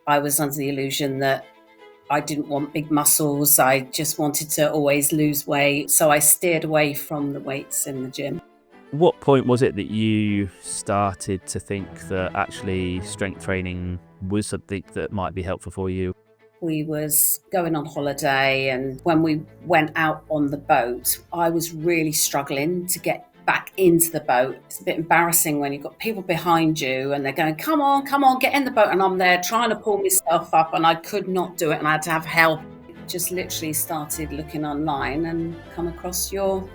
I was under the illusion that I didn't want big muscles. I just wanted to always lose weight. So I steered away from the weights in the gym. What point was it that you started to think that actually strength training was something that might be helpful for you? We was going on holiday, and when we went out on the boat, I was really struggling to get back into the boat. It's a bit embarrassing when you've got people behind you and they're going, come on, get in the boat. And I'm there trying to pull myself up and I could not do it and I had to have help. Just literally started looking online and come across your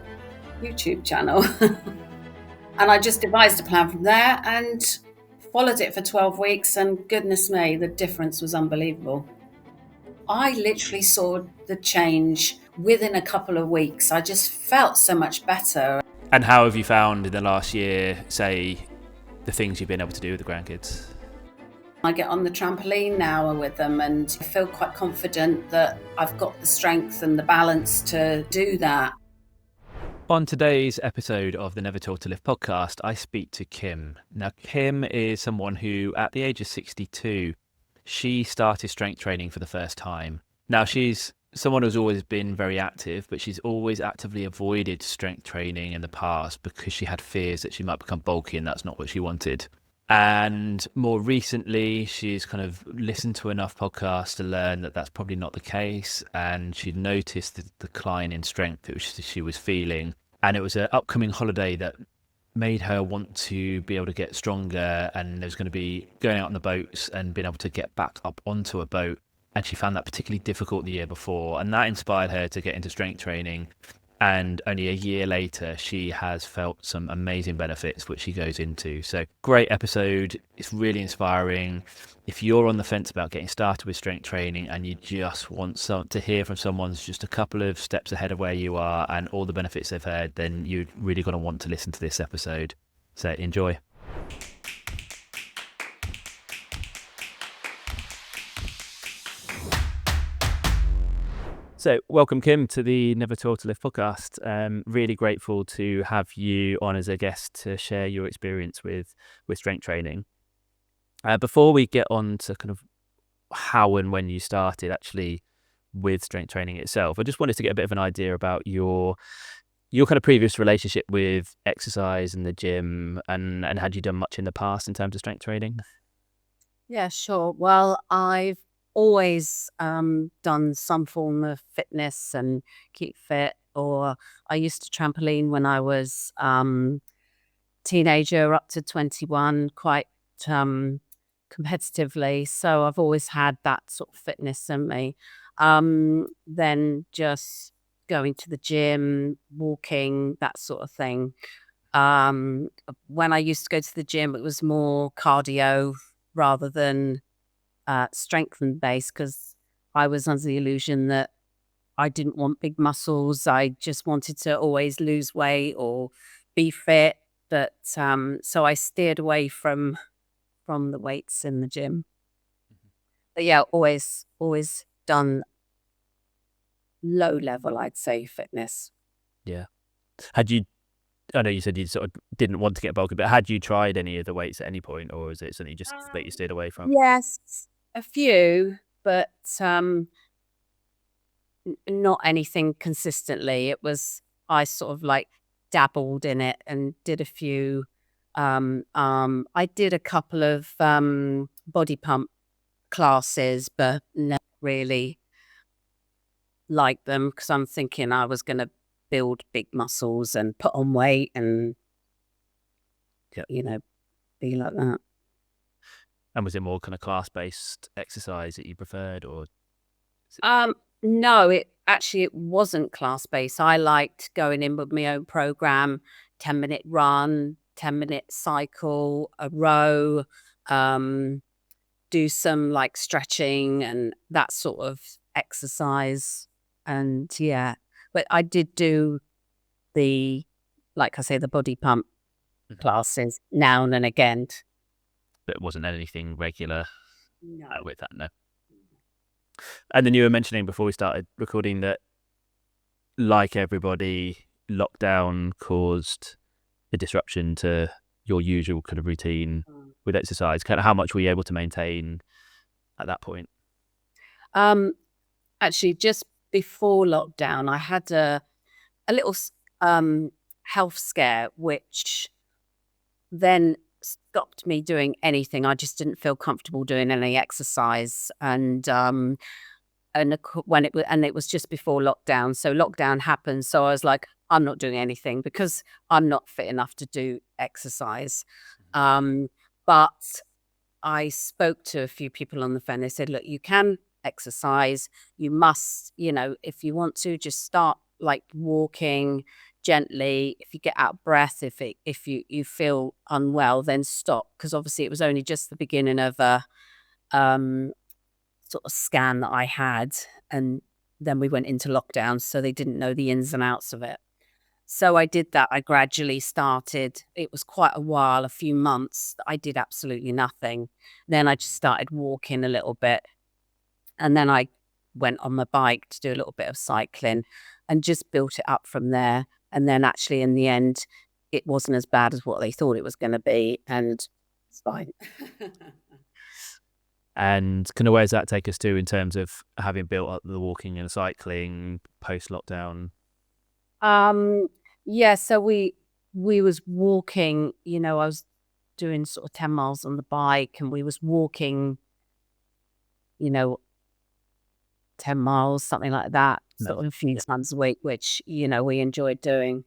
YouTube channel. And I just devised a plan from there and followed it for 12 weeks. And goodness me, the difference was unbelievable. I literally saw the change within a couple of weeks. I just felt so much better. And how have you found in the last year, say, the things you've been able to do with the grandkids? I get on the trampoline now with them and I feel quite confident that I've got the strength and the balance to do that. On today's episode of the Never Told to Live podcast, I speak to Kim. Now, Kim is someone who, at the age of 62, she started strength training for the first time. Now, she's someone who's always been very active, but she's always actively avoided strength training in the past because she had fears that she might become bulky and that's not what she wanted. And more recently, she's kind of listened to enough podcasts to learn that that's probably not the case. And she noticed the decline in strength that she was feeling. And it was an upcoming holiday that made her want to be able to get stronger. And there was going to be going out on the boats and being able to get back up onto a boat. And she found that particularly difficult the year before. And that inspired her to get into strength training. And only a year later, she has felt some amazing benefits, which she goes into. So great episode. It's really inspiring. If you're on the fence about getting started with strength training and you just want to hear from someone who's just a couple of steps ahead of where you are and all the benefits they've had, then you're really going to want to listen to this episode. So enjoy. So welcome, Kim, to the Never Told to Live podcast. Really grateful to have you on as a guest to share your experience with strength training. Before we get on to kind of how and when you started actually with strength training itself, I just wanted to get a bit of an idea about your kind of previous relationship with exercise and the gym, and had you done much in the past in terms of strength training? Yeah, sure. Well, I've always done some form of fitness and keep fit, or I used to trampoline when I was teenager up to 21 quite competitively. So I've always had that sort of fitness in me. Then just going to the gym, walking, that sort of thing. When I used to go to the gym, it was more cardio rather than strengthened base, because I was under the illusion that I didn't want big muscles. I just wanted to always lose weight or be fit. But so I steered away from the weights in the gym. But yeah, always done low level, I'd say, fitness. Yeah. I know you said you sort of didn't want to get bulky, but had you tried any of the weights at any point, or is it something you just that you stayed away from? Yes, a few, but not anything consistently. It was, I sort of like dabbled in it and did a few. I did a couple of body pump classes, but never really liked them because I'm thinking I was going to build big muscles and put on weight and, be like that. And was it more kind of class-based exercise that you preferred, or? No, it wasn't class-based. I liked going in with my own program, 10-minute run, 10-minute cycle, a row, do some like stretching and that sort of exercise. And yeah, but I did do like I say, the body pump classes now and again. But it wasn't anything regular No. with that, no. And then you were mentioning before we started recording that, like everybody, lockdown caused a disruption to your usual kind of routine with exercise. Kind of how much were you able to maintain at that point? Actually, just before lockdown, I had a little health scare, which then stopped me doing anything. I just didn't feel comfortable doing any exercise, and when it was just before lockdown. So lockdown happened. So I was like, I'm not doing anything because I'm not fit enough to do exercise. But I spoke to a few people on the phone. They said, look, you can exercise. You must, if you want to, just start like walking gently. If you get out of breath, if you feel unwell, then stop. Because obviously it was only just the beginning of a sort of scan that I had, and then we went into lockdown, so they didn't know the ins and outs of it. So I did that. I gradually started. It was quite a while, a few months, that I did absolutely nothing. Then I just started walking a little bit, and then I went on my bike to do a little bit of cycling and just built it up from there. And then actually in the end, it wasn't as bad as what they thought it was going to be, and it's fine. And kind of where does that take us to in terms of having built up the walking and cycling post lockdown? Yeah, so we was walking, I was doing sort of 10 miles on the bike, and we was walking, 10 miles, something like that, sort of a few times a week, which, we enjoyed doing.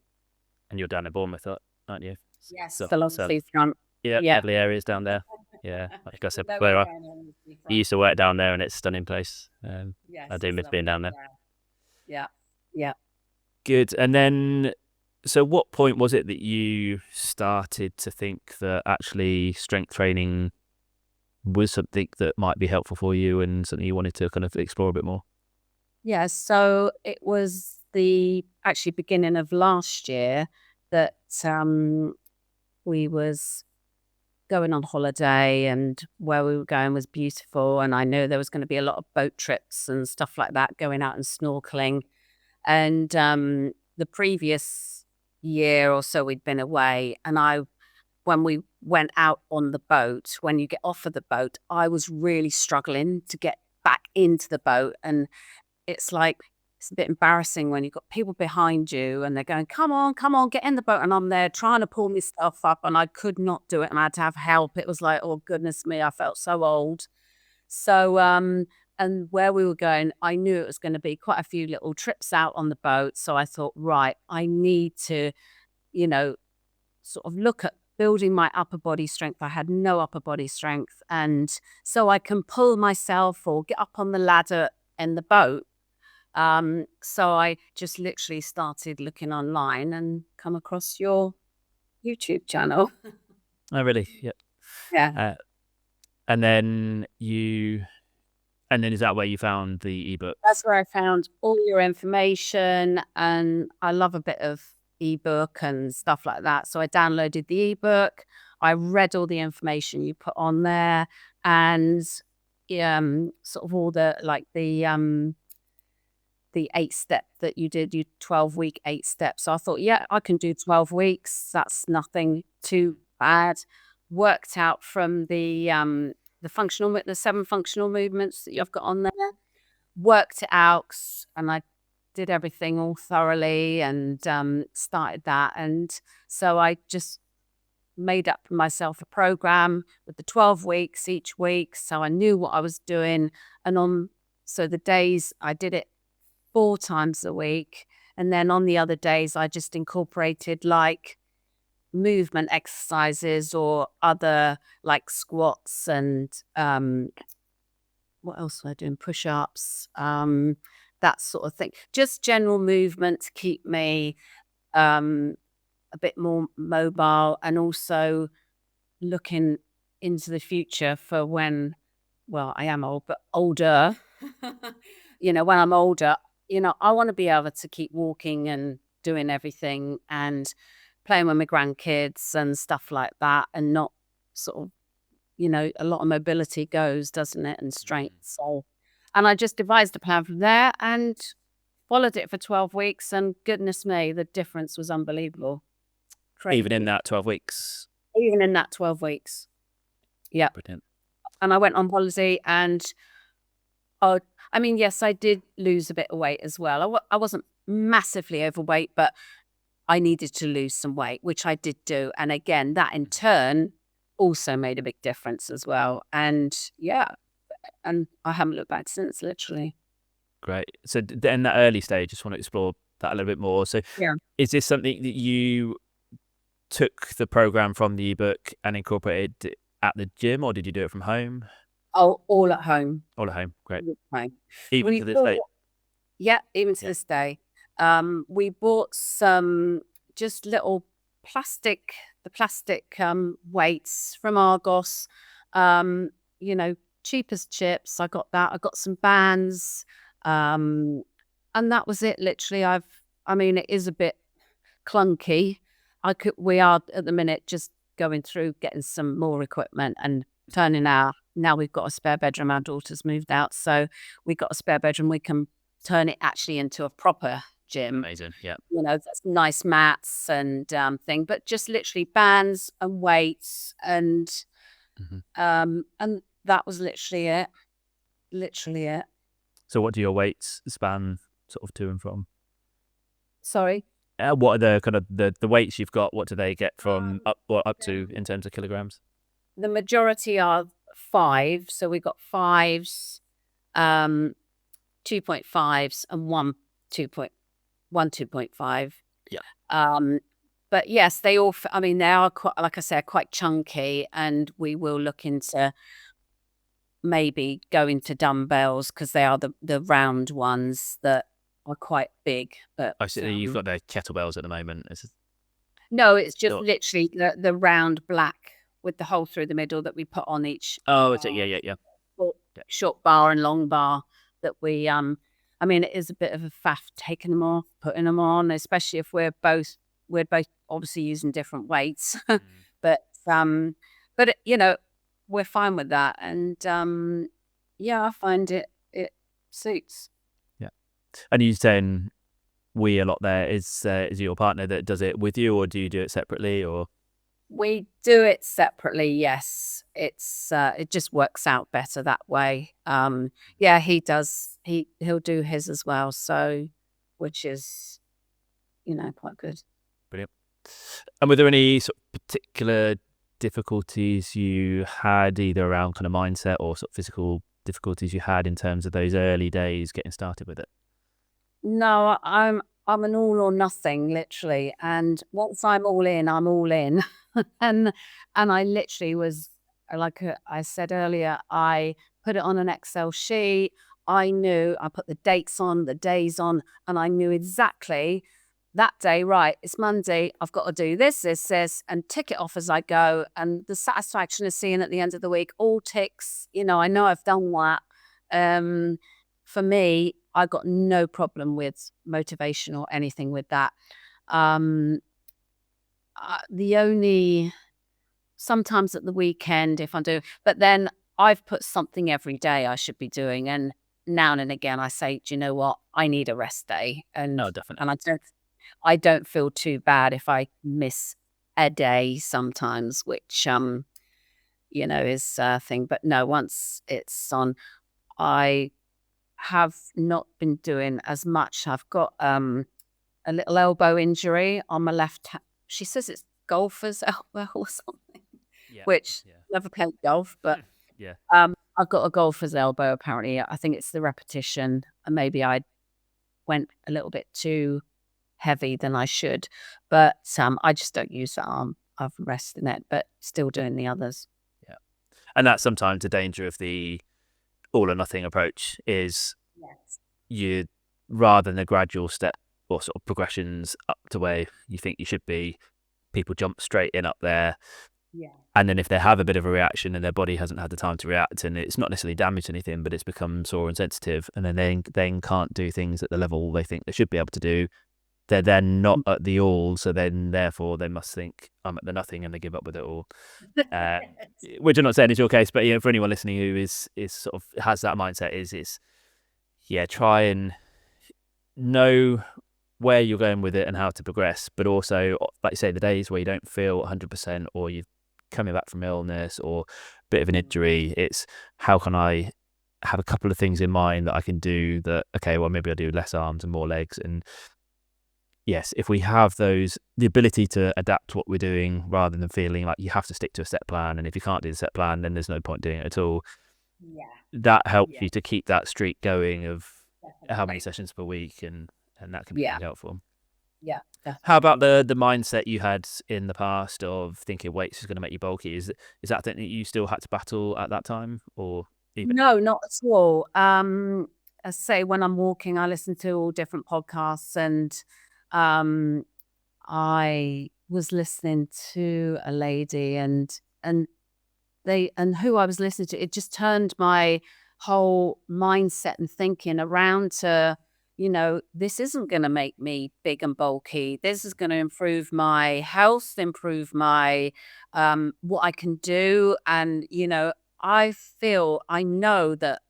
And you're down in Bournemouth, aren't you? Yes, So- the long so- sleeve front. Yeah, Yeah. lovely areas down there. Yeah, like I said Know before, we're I going on the front. used to work down there, and it's a stunning place. Yes, I do it's miss being down there. Yeah. Yeah. Good. And then, so what point was it that you started to think that actually strength training was something that might be helpful for you and something you wanted to kind of explore a bit more? Yeah, so it was the actually beginning of last year that we was going on holiday, and where we were going was beautiful, and I knew there was going to be a lot of boat trips and stuff like that, going out and snorkeling. And the previous year or so we'd been away, and when we went out on the boat, when you get off of the boat, I was really struggling to get back into the boat. And it's like, it's a bit embarrassing when you've got people behind you and they're going, come on, get in the boat. And I'm there trying to pull myself up, and I could not do it. And I had to have help. It was like, oh, goodness me, I felt so old. So, and where we were going, I knew it was going to be quite a few little trips out on the boat. So I thought, right, I need to, sort of look at building my upper body strength. I had no upper body strength. And so I can pull myself or get up on the ladder in the boat. So I just literally started looking online and come across your YouTube channel. Oh, really? Yeah. Yeah. And then is that where you found the ebook? That's where I found all your information, and I love a bit of ebook and stuff like that. So I downloaded the ebook. I read all the information you put on there, and sort of all the the 8-step that you did, you 12-week 8 steps. So I thought, yeah, I can do 12 weeks. That's nothing too bad. Worked out from the 7 functional movements that you've got on there. Worked it out, and I did everything all thoroughly, and started that. And so I just made up for myself a program with the 12 weeks each week. So I knew what I was doing. And so the days I did it 4 times a week. And then on the other days, I just incorporated like movement exercises or other like squats and what else was I doing? Push-ups, that sort of thing. Just general movement to keep me a bit more mobile, and also looking into the future for when, well, I am old, but older, when I'm older, I want to be able to keep walking and doing everything and playing with my grandkids and stuff like that, and not sort of, a lot of mobility goes, doesn't it, and strength. So, and I just devised a plan from there and followed it for 12 weeks, and goodness me, the difference was unbelievable. Crazy. Even in that 12 weeks? Even in that 12 weeks. Yeah. Brilliant. And I went on holiday and, oh, I mean, yes, I did lose a bit of weight as well. I wasn't massively overweight, but I needed to lose some weight, which I did do. And again, that in turn also made a big difference as well. And yeah, and I haven't looked back since, literally. Great. So in that early stage, just want to explore that a little bit more. So Yeah. is this something that you took the program from the ebook and incorporated it at the gym, or did you do it from home? Oh, all at home. All at home. Great. All at home. Even We to this bought- day. Yeah, even to Yeah. this day. We bought some just little plastic weights from Argos. Cheap as chips. I got that. I got some bands. And that was it, literally. I mean, it is a bit clunky. We are at the minute just going through getting some more equipment and now we've got a spare bedroom. Our daughter's moved out, so we got a spare bedroom. We can turn it actually into a proper gym. Amazing. Yeah. That's nice mats and thing, but just literally bands and weights and that was literally it. Literally it. So what do your weights span sort of to and from? Sorry. What are the kind of the weights you've got? What do they get from up to in terms of kilograms? The majority are 5, so we got 5s, 2.5s, and one 2.5. Yeah. But yes, they all. I mean, they are quite, like I said, quite chunky, and we will look into maybe going to dumbbells because they are the round ones that are quite big. But I see you've got the kettlebells at the moment. No, it's just literally the round black with the hole through the middle that we put on each. Oh, it's yeah. Short bar and long bar that we. I mean, it is a bit of a faff taking them off, putting them on, especially if we're both obviously using different weights. But we're fine with that, and I find it suits. Yeah, and you saying we a lot there. Is your partner that does it with you, or do you do it separately, or? We do it separately, yes. It's it just works out better that way. He does. He'll do his as well, so which is quite good. Brilliant. And were there any sort of particular difficulties you had either around kind of mindset or sort of physical difficulties you had in terms of those early days getting started with it? No, I'm an all or nothing, literally. And once I'm all in, I'm all in. and I literally was, like I said earlier, I put it on an Excel sheet. I put the dates on, the days on, and I knew exactly that day, right, it's Monday, I've got to do this, and tick it off as I go. And the satisfaction of seeing at the end of the week, all ticks, I know I've done that. For me, I got no problem with motivation or anything with that. The only, sometimes at the weekend if I do, but then I've put something every day I should be doing. And now and again I say, do you know what? I need a rest day. And No, definitely. And I don't feel too bad if I miss a day sometimes, which, is a thing. But no, once it's on, I have not been doing as much. I've got a little elbow injury on my left hand. She says it's golfer's elbow or something, which never played golf, but I've got a golfer's elbow apparently. I think it's the repetition, and maybe I went a little bit too heavy than I should, but I just don't use that arm. I've rested it, but still doing the others. Yeah, and that's sometimes the danger of the all or nothing approach is you, rather than a gradual step or sort of progressions up to where you think you should be, people jump straight in up there. Yeah. And then if they have a bit of a reaction and their body hasn't had the time to react and it's not necessarily damaged anything, but it's become sore and sensitive, and then they can't do things at the level they think they should be able to do, they're then not at the all, so then therefore they must think I'm at the nothing and they give up with it all. Which I'm not saying is your case, but for anyone listening who is sort of has that mindset, is try and know where you're going with it and how to progress, but also, like you say, the days where you don't feel 100% or you've coming back from illness or a bit of an injury. It's how can I have a couple of things in mind that I can do that, okay, well, maybe I'll do less arms and more legs. And yes, if we have the ability to adapt what we're doing rather than feeling like you have to stick to a set plan, and if you can't do the set plan, then there's no point doing it at all. Yeah. That helps you to keep that streak going of Definitely. how many sessions per week, and that can be really helpful. Yeah. Definitely. How about the mindset you had in the past of thinking weights is going to make you bulky? Is that something that you still had to battle at that time, or even? No, not at all. I say when I'm walking, I listen to all different podcasts, and I was listening to a lady, and who I was listening to, it just turned my whole mindset and thinking around to, this isn't going to make me big and bulky. This is going to improve my health, improve my what I can do, and I know that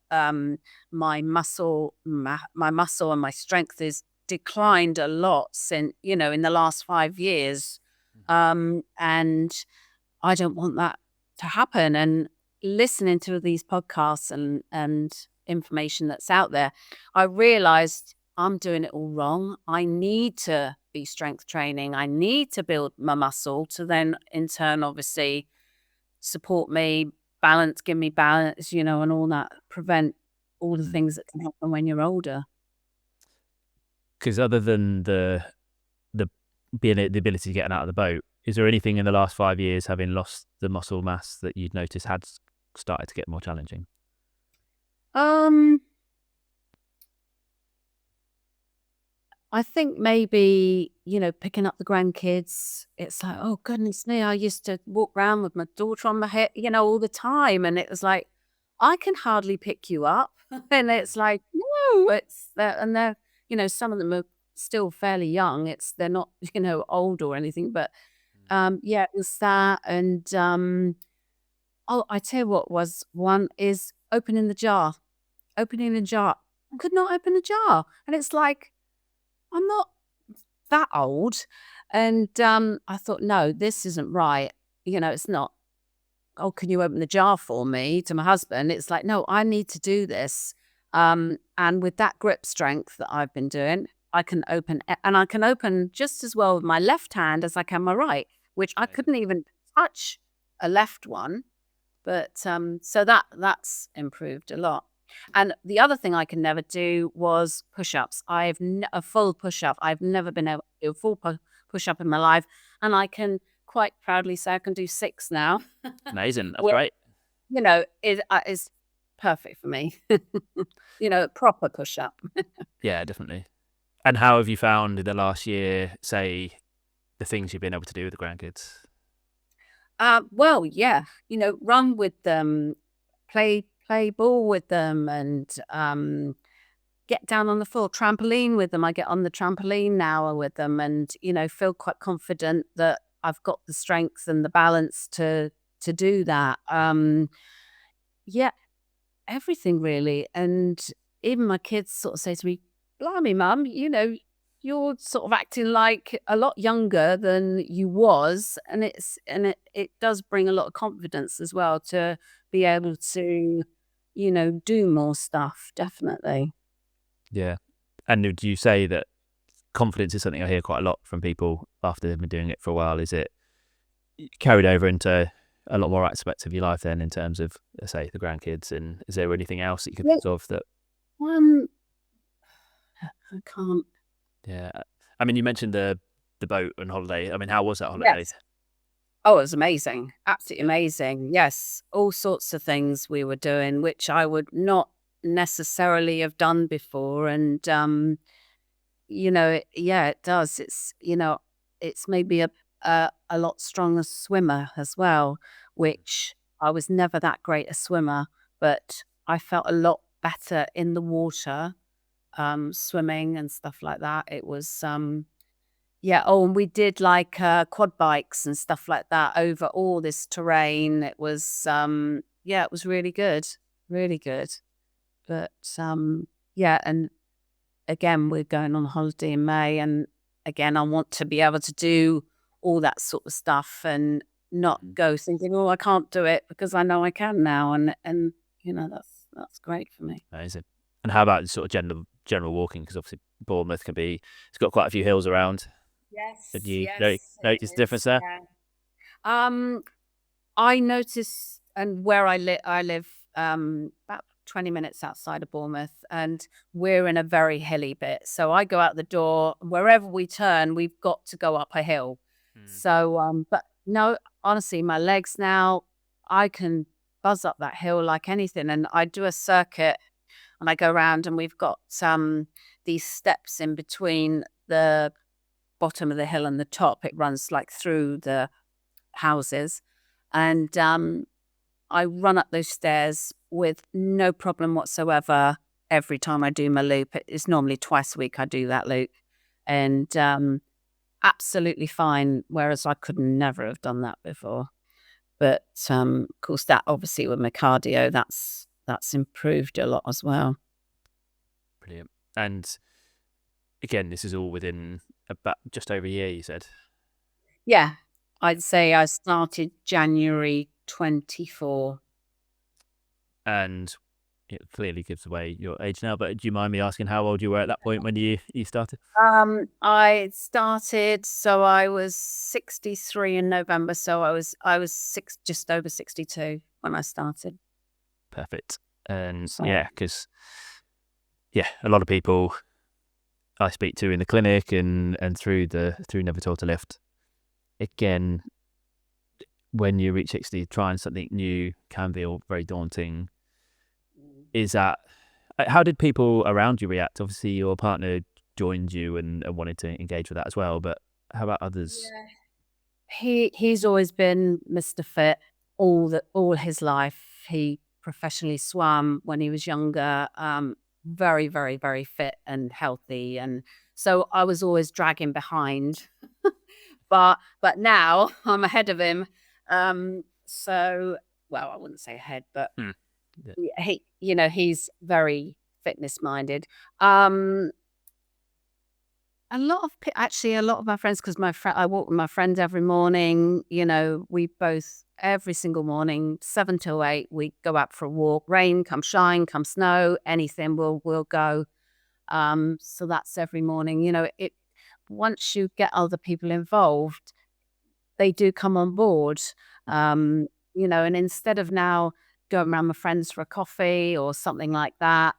my muscle and my strength is declined a lot since in the last 5 years, and I don't want that to happen. And listening to these podcasts and information that's out there, I realized I'm doing it all wrong. I need to be strength training. I need to build my muscle to then in turn obviously support me, give me balance, and all that, prevent all the things that can happen when you're older. Because other than the ability to get out of the boat, is there anything in the last 5 years, having lost the muscle mass, that you'd noticed had started to get more challenging? I think maybe, picking up the grandkids, it's like, oh, goodness me, I used to walk around with my daughter on my hip, all the time. And it was like, I can hardly pick you up. And it's like, no, it's that. And they're, some of them are still fairly young. They're not, old or anything. But it was that. And I tell you what was one is opening the jar. Opening a jar. I could not open a jar. And it's like, I'm not that old. And I thought, no, this isn't right. It's not, oh, can you open the jar for me, to my husband? It's like, no, I need to do this. And with that grip strength that I've been doing, I can open, and I can open just as well with my left hand as I can my right, which I couldn't even touch a left one. But so that's improved a lot. And the other thing I can never do was push-ups. A full push-up. I've never been able to do a full push-up in my life. And I can quite proudly say I can do 6 now. Amazing. That's great. It is perfect for me. Proper push-up. Yeah, definitely. And how have you found the last year, say, the things you've been able to do with the grandkids? Well, yeah, run with them, play ball with them, and get down on the floor, trampoline with them. I get on the trampoline now with them, and feel quite confident that I've got the strength and the balance to do that. Yeah, everything really. And even my kids sort of say to me, "Blimey, Mum, you're sort of acting like a lot younger than you was," and it does bring a lot of confidence as well to be able to do more stuff. Definitely. Yeah. And would you say that confidence is something I hear quite a lot from people after they've been doing it for a while? Is it carried over into a lot more aspects of your life then, in terms of, say, the grandkids? And is there anything else that you could think of that? I can't. Yeah. I mean, you mentioned the boat and holiday. I mean, how was that holiday? Yes. Oh, it was amazing. Absolutely amazing. Yes. All sorts of things we were doing, which I would not necessarily have done before. And, it does. It's made me a lot stronger swimmer as well, which I was never that great a swimmer, but I felt a lot better in the water, swimming and stuff like that. It was, and we did like quad bikes and stuff like that over all this terrain. It was, it was really good, really good. But and again, we're going on holiday in May, and again, I want to be able to do all that sort of stuff. And not go thinking, oh, I can't do it, because I know I can now, and that's great for me. Amazing. And how about sort of general walking? Because obviously Bournemouth it's got quite a few hills around. Yes, Did you yes, notice the it difference is. there? Yeah. I notice, and where I live about 20 minutes outside of Bournemouth, and we're in a very hilly bit. So I go out the door, wherever we turn, we've got to go up a hill. So, but no, honestly, my legs now, I can buzz up that hill like anything. And I do a circuit and I go around, and we've got these steps in between the bottom of the hill and the top. It runs like through the houses. And I run up those stairs with no problem whatsoever every time I do my loop. It's normally twice a week I do that loop. And absolutely fine, whereas I could never have done that before. But of course, that obviously with my cardio, that's improved a lot as well. Brilliant. And again, this is all within about just over a year, you said? Yeah, I'd say I started January 24. And it clearly gives away your age now, but do you mind me asking how old you were at that point when you started? I started, so I was 63 in November, so I was just over 62 when I started. Perfect. And So- yeah, because a lot of people I speak to in the clinic and through Never Taught to Lift, again, when you reach 60, trying something new can feel very daunting. Is that, how did people around you react? Obviously, your partner joined you and wanted to engage with that as well, but how about others? Yeah. He's always been Mr. Fit all his life. He professionally swam when he was younger. Very, very, very fit and healthy, and so I was always dragging behind. but now I'm ahead of him. So, well, I wouldn't say ahead, but Yeah. he's very fitness minded. A lot of my friends, because I walk with my friends every morning. We both, every single morning, 7 till 8, we go out for a walk. Rain, come shine, come snow, anything, we'll go. So that's every morning. Once you get other people involved, they do come on board. And instead of now going around with friends for a coffee or something like that,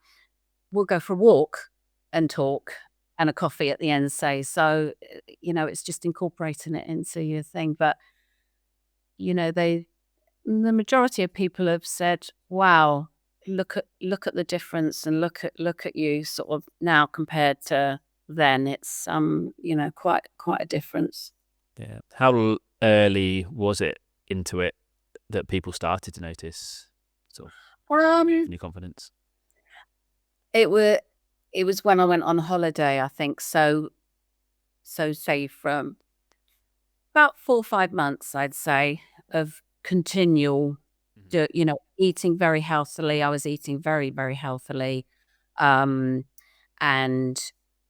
we'll go for a walk and talk, and a coffee at the end, say. So, it's just incorporating it into your thing. But, the majority of people have said, wow, look at the difference, and look at you sort of now compared to then. It's, quite a difference. Yeah. How early was it into it that people started to notice sort of new confidence? It was when I went on holiday, I think. So say from about 4 or 5 months, I'd say, of continual, eating very healthily. I was eating very, very healthily. And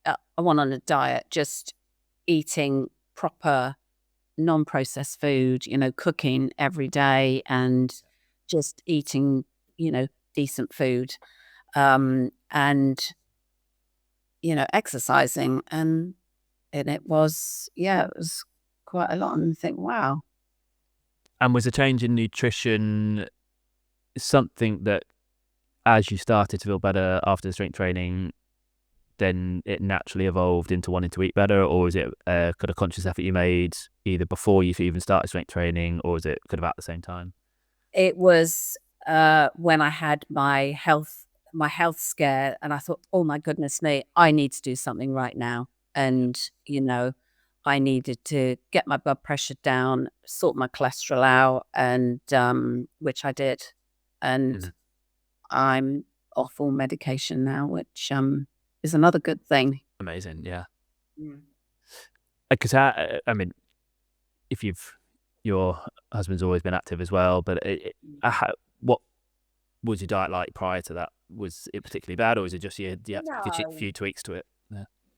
I went on a diet, just eating proper, non-processed food, cooking every day, and just eating, decent food. And exercising, and it was quite a lot. And I think, wow. And was a change in nutrition something that, as you started to feel better after the strength training, then it naturally evolved into wanting to eat better? Or was it a kind of conscious effort you made either before you even started strength training, or was it kind of at the same time? It was when I had my health scare, and I thought, oh my goodness me, I need to do something right now. And I needed to get my blood pressure down, sort my cholesterol out, and which I did. And I'm off all medication now, which is another good thing. Amazing. Yeah. Mm. Because I mean, if your husband's always been active as well, but what was your diet like prior to that? Was it particularly bad, or was it just you had a few tweaks to it?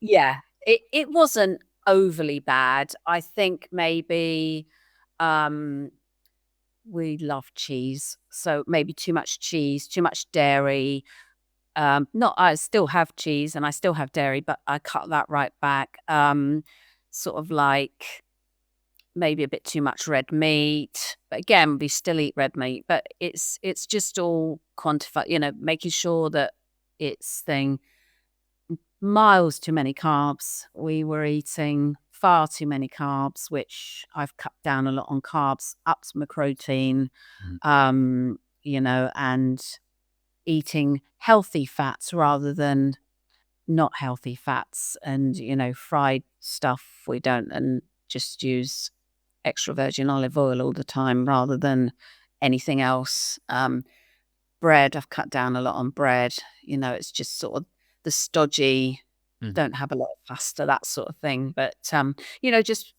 Yeah, it wasn't overly bad. I think maybe We love cheese, so maybe too much cheese, too much dairy. Not I still have cheese and I still have dairy, but I cut that right back. Sort of like maybe a bit too much red meat. But again, we still eat red meat, but it's just all quantified, making sure that it's thing miles too many carbs. We were eating far too many carbs, which I've cut down a lot on carbs, upped my protein, and eating healthy fats rather than not healthy fats, and fried stuff we don't, and just use extra virgin olive oil all the time rather than anything else. Bread, I've cut down a lot on bread. It's just sort of the stodgy, don't have a lot of pasta, that sort of thing. But just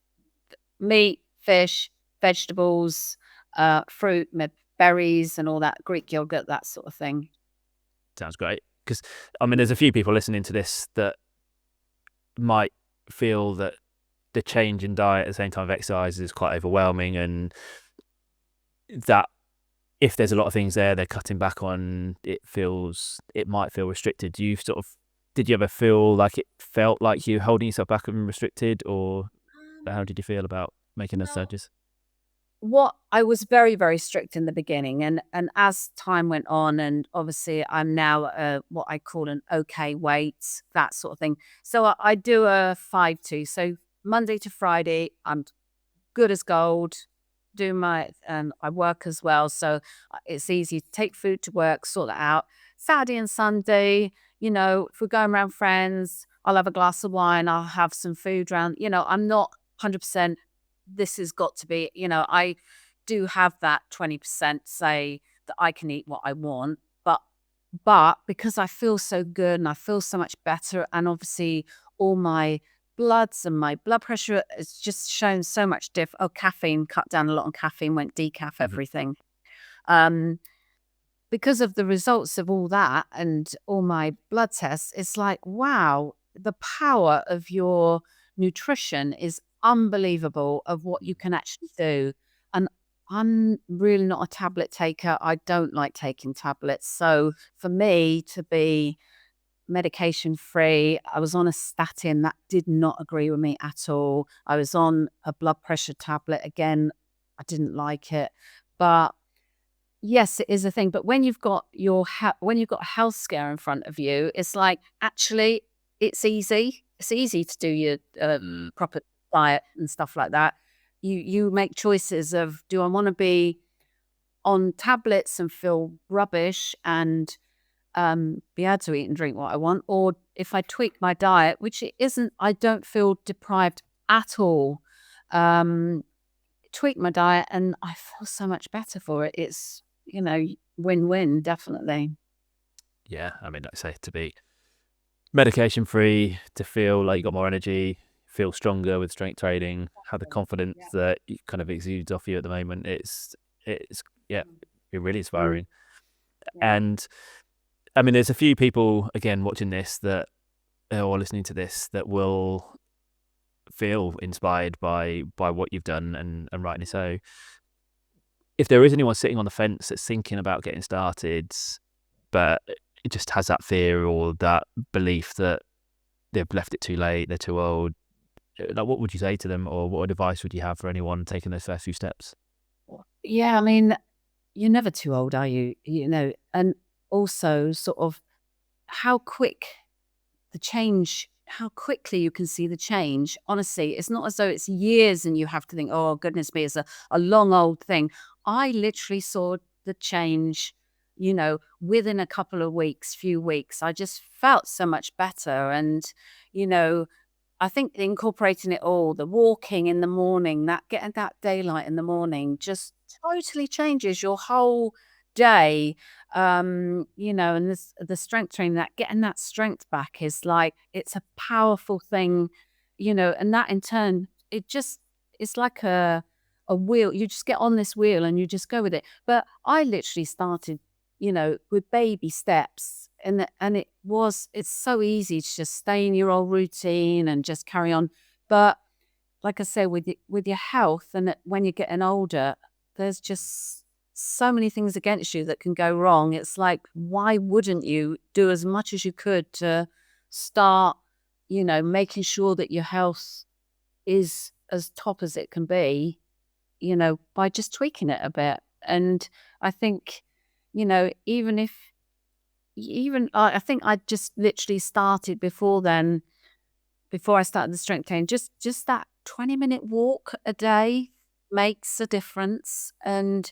meat, fish, vegetables, fruit, berries, and all that, Greek yogurt, that sort of thing. Sounds great. Because there's a few people listening to this that might feel that the change in diet at the same time of exercise is quite overwhelming, and that if there's a lot of things there they're cutting back on, it might feel restricted. Did you ever feel like it felt like you holding yourself back and restricted, or how did you feel about making those surges? What I was very, very strict in the beginning, and as time went on, and obviously I'm now what I call an okay weight, that sort of thing. So I do a 5-2. So Monday to Friday, I'm good as gold. I work as well, so it's easy to take food to work, sort that out. Saturday and Sunday, if we're going around friends, I'll have a glass of wine, I'll have some food around. I'm not 100%. This has got to be, I do have that 20% say that I can eat what I want, but because I feel so good and I feel so much better, and obviously all my bloods and my blood pressure has just shown so much caffeine, cut down a lot on caffeine, went decaf, everything. Because of the results of all that and all my blood tests, it's like, wow, the power of your nutrition is unbelievable, of what you can actually do. And I'm really not a tablet taker. I don't like taking tablets. So for me to be medication free, I was on a statin that did not agree with me at all. I was on a blood pressure tablet. Again, I didn't like it. But yes, it is a thing. But when you've got a health scare in front of you, it's like, actually, it's easy. It's easy to do your proper diet and stuff like that. You make choices of, do I want to be on tablets and feel rubbish and be able to eat and drink what I want, or if I tweak my diet, which it isn't, I don't feel deprived at all. Tweak my diet and I feel so much better for it. It's win-win, definitely. Yeah, like I say, to be medication free, to feel like you got more energy, feel stronger with strength training, have the confidence that it kind of exudes off you at the moment. It's really inspiring. And there's a few people again watching this that or listening to this that will feel inspired by what you've done, and rightly so. If there is anyone sitting on the fence that's thinking about getting started, but it just has that fear or that belief that they've left it too late, they're too old, like, what would you say to them, or what advice would you have for anyone taking those first few steps? Yeah, you're never too old, are you? And also sort of how quickly you can see the change. Honestly, it's not as though it's years and you have to think, oh, goodness me, it's a long old thing. I literally saw the change, within a couple of few weeks. I just felt so much better. And, I think incorporating it all, the walking in the morning, getting that daylight in the morning just totally changes your whole day. And the strength training, getting that strength back is like, it's a powerful thing, and that in turn, it's like a wheel. You just get on this wheel and you just go with it. But I literally started, with baby steps, and it's so easy to just stay in your old routine and just carry on. But like I say, with your health, and when you're getting older, there's just so many things against you that can go wrong. It's like, why wouldn't you do as much as you could to start, making sure that your health is as top as it can be, by just tweaking it a bit. And I think, even if, I think I just literally started before then, before I started the strength training, just that 20-minute walk a day makes a difference. And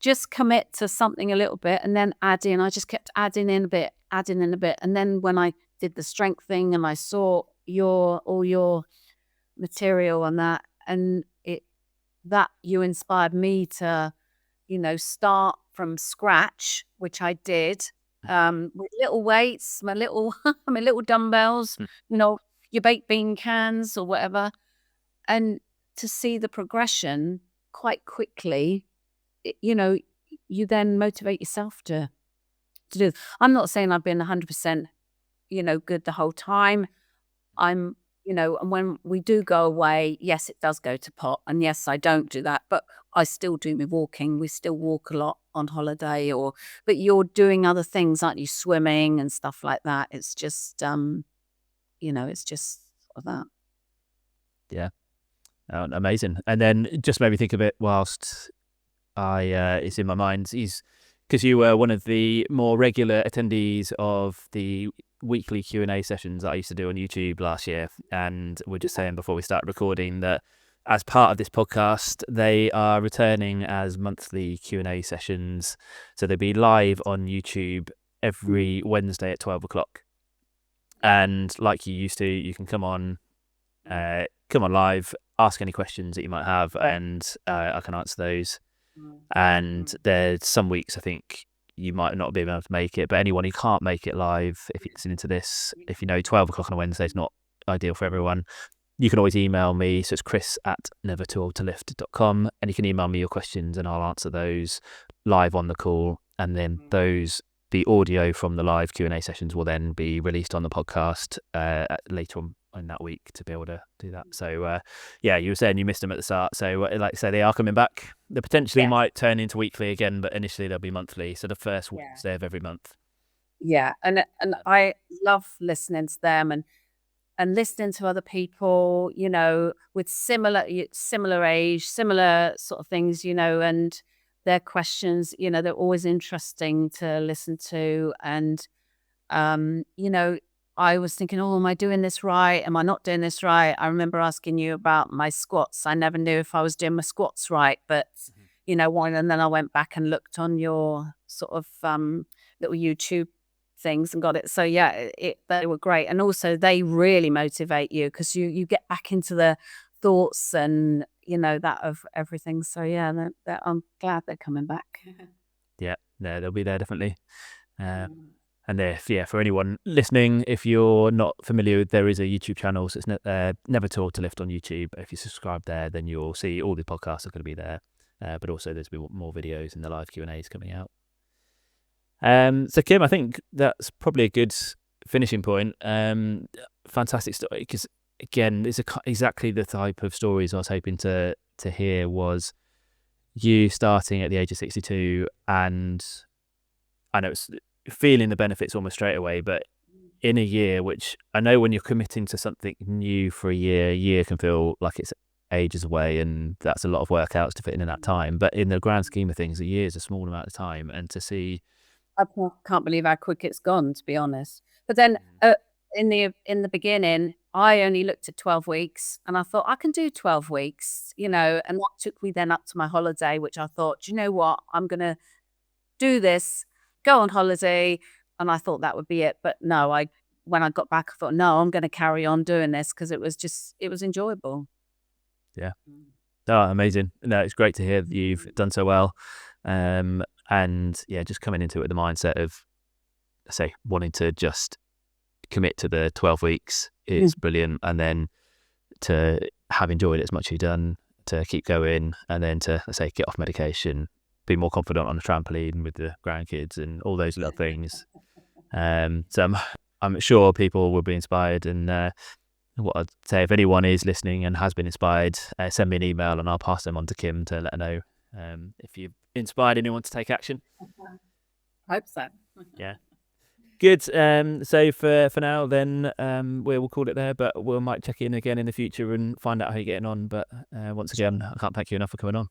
just commit to something a little bit and then add in. I just kept adding in a bit. And then when I did the strength thing and I saw all your material on that, and that you inspired me to, start from scratch, which I did, with little weights, my little dumbbells, your baked bean cans or whatever, and to see the progression quite quickly, you then motivate yourself to do. I'm not saying I've been 100%, good the whole time. I'm, and when we do go away, yes, it does go to pot, and yes, I don't do that, but I still do my walking. We still walk a lot on holiday, but you're doing other things, aren't you? Swimming and stuff like that. It's just, it's just sort of that. Yeah. Amazing. And then just made me think of it whilst it's in my mind, is because you were one of the more regular attendees of the weekly Q&A sessions that I used to do on YouTube last year, and we're just saying before we start recording that as part of this podcast, they are returning as monthly Q&A sessions, so they'll be live on YouTube every Wednesday at 12 o'clock, and like you used to, you can come on live, ask any questions that you might have, and I can answer those. And there's some weeks I think you might not be able to make it, but anyone who can't make it live, if you're listening to this, if 12 o'clock on a Wednesday is not ideal for everyone, you can always email me. So it's chris@nevertooltolift.com, and you can email me your questions and I'll answer those live on the call. And then the audio from the live Q&A sessions will then be released on the podcast later on in that week to be able to do that. So you were saying you missed them at the start, so like I say, they are coming back. They potentially might turn into weekly again, but initially they'll be monthly, so the first Wednesday of every month. And I love listening to them and listening to other people, with similar age, similar sort of things, and their questions, they're always interesting to listen to. And I was thinking, am I doing this right? Am I not doing this right? I remember asking you about my squats. I never knew if I was doing my squats right, but and then I went back and looked on your sort of little YouTube things and got it. So they were great, and also they really motivate you because you get back into the thoughts and that of everything. So I'm glad they're coming back. They'll be there definitely. And for anyone listening, if you're not familiar, there is a YouTube channel. So it's Never Tool to Lift on YouTube. If you subscribe there, then you'll see all the podcasts are going to be there. But also there's more videos and the live Q&As coming out. So Kim, I think that's probably a good finishing point. Fantastic story, because again, it's exactly the type of stories I was hoping to hear. Was you starting at the age of 62, and I know it's feeling the benefits almost straight away, but in a year, which I know when you're committing to something new for a year can feel like it's ages away, and that's a lot of workouts to fit in that time. But in the grand scheme of things, a year is a small amount of time, and to see, I can't believe how quick it's gone, to be honest. But then in the beginning, I only looked at 12 weeks, and I thought I can do 12 weeks, and that took me then up to my holiday, which I thought, you know what, I'm gonna do this, go on holiday, and I thought that would be it. But no, when I got back, I thought, no, I'm going to carry on doing this because it was enjoyable. Yeah. Oh, amazing. No, it's great to hear that you've done so well. And just coming into it with the mindset of, say, wanting to just commit to the 12 weeks is brilliant. And then to have enjoyed it as much as you've done, to keep going, and then to, say, get off medication, be more confident on the trampoline with the grandkids and all those little things. So I'm sure people will be inspired, and what I'd say, if anyone is listening and has been inspired, send me an email and I'll pass them on to Kim to let her know if you've inspired anyone to take action. Hope so. Yeah. Good. So for now, then we'll call it there, but we might check in again in the future and find out how you're getting on. But once again, I can't thank you enough for coming on.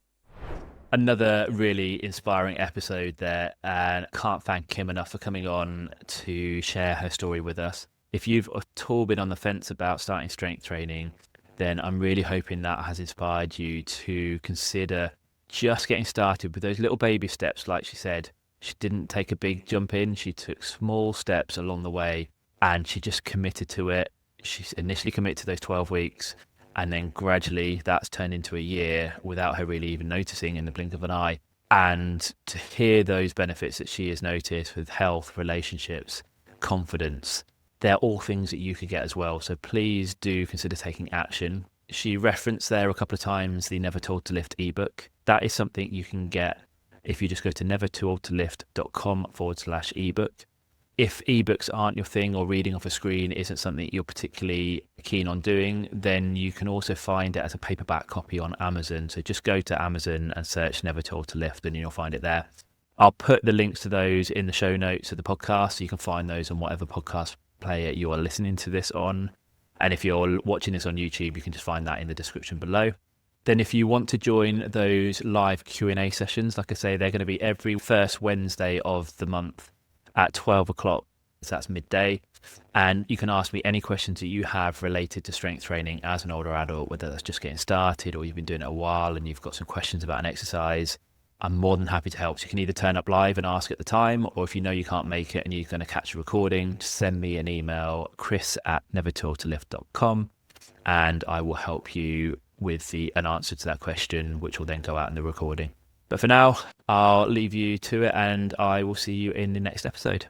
Another really inspiring episode there, and can't thank Kim enough for coming on to share her story with us. If you've at all been on the fence about starting strength training, then I'm really hoping that has inspired you to consider just getting started with those little baby steps. Like she said, she didn't take a big jump in. She took small steps along the way and she just committed to it. She initially committed to those 12 weeks and then gradually that's turned into a year without her really even noticing in the blink of an eye. And to hear those benefits that she has noticed with health, relationships, confidence, they're all things that you could get as well. So please do consider taking action. She referenced there a couple of times the Never Told to Lift ebook. That is something you can get if you just go to nevertoldtolift.com/ebook. If ebooks aren't your thing or reading off a screen isn't something you're particularly keen on doing, then you can also find it as a paperback copy on Amazon. So just go to Amazon and search Never Told to Lift and you'll find it there. I'll put the links to those in the show notes of the podcast, so you can find those on whatever podcast player you are listening to this on. And if you're watching this on YouTube, you can just find that in the description below. Then if you want to join those live Q&A sessions, like I say, they're going to be every first Wednesday of the month at 12 o'clock. So that's midday. And you can ask me any questions that you have related to strength training as an older adult, whether that's just getting started or you've been doing it a while and you've got some questions about an exercise. I'm more than happy to help. So you can either turn up live and ask at the time, or if you know you can't make it and you're going to catch a recording, just send me an email, chris@nevertoldtolift.com, and I will help you with an answer to that question, which will then go out in the recording. But for now, I'll leave you to it and I will see you in the next episode.